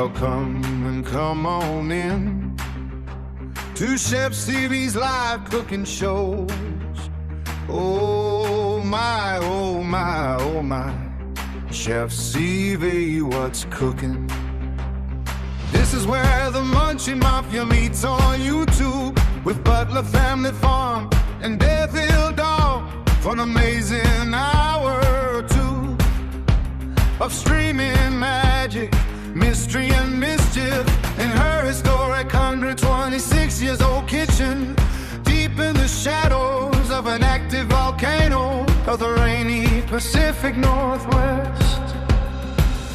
welcome and come on in to Chef Sivi's live cooking shows. Oh my, oh my, oh my, Chef Sivi, what's cooking? This is where the Munchie Mafia meets on YouTube with Butler Family Farm and Devil Dog for an amazing hour or two of streaming magic, mystery and mischief in her historic 126 years old kitchen, deep in the shadows of an active volcano of the rainy Pacific Northwest.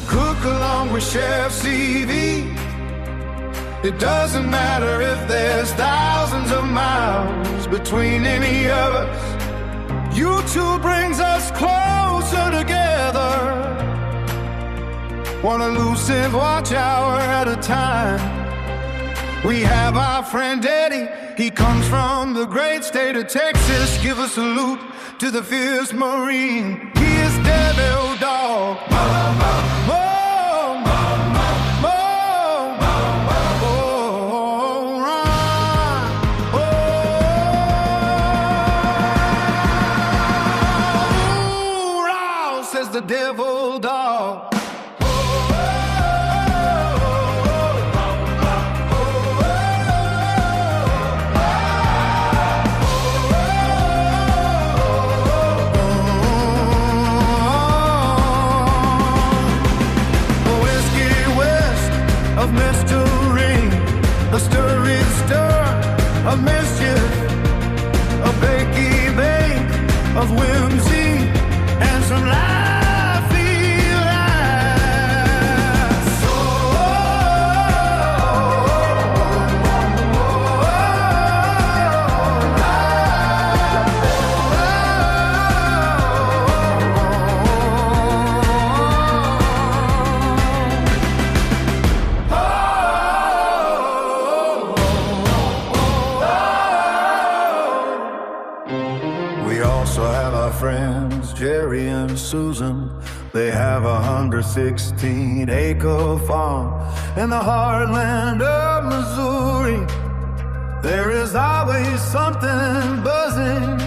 Cook along with Chef Sivi. It doesn't matter if there's thousands of miles between any of us. YouTube brings us closer together, one elusive watch hour at a time. We have our friend Eddie, he comes from the great state of Texas. Give a salute to the fierce Marine. He is Devil Dog. The Devil Dog. Whiskey west of mystery, a stirry stir of mischief, a bakey bake of whimsy, and some lies. Friends Jerry and Susan, they have 116-acre farm in the heartland of Missouri. There is always something buzzing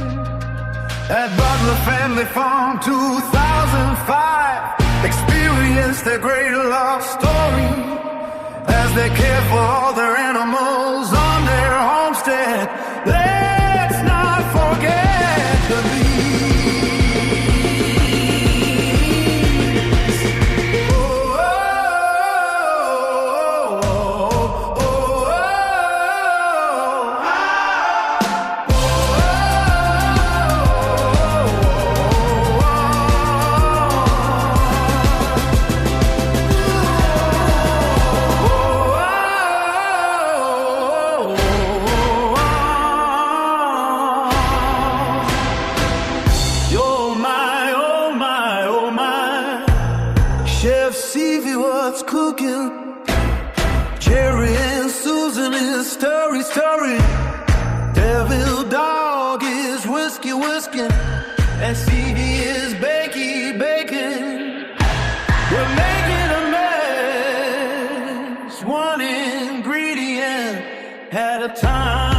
at Butler Family Farm. 2005 experience their great love story as they care for all their animals on their homestead. Let's not forget the bees. Chef Sivi, what's cooking? Jerry and Susan is stirry. Devil Dog is whiskey, and Sivi is baking. We're making a mess, one ingredient at a time.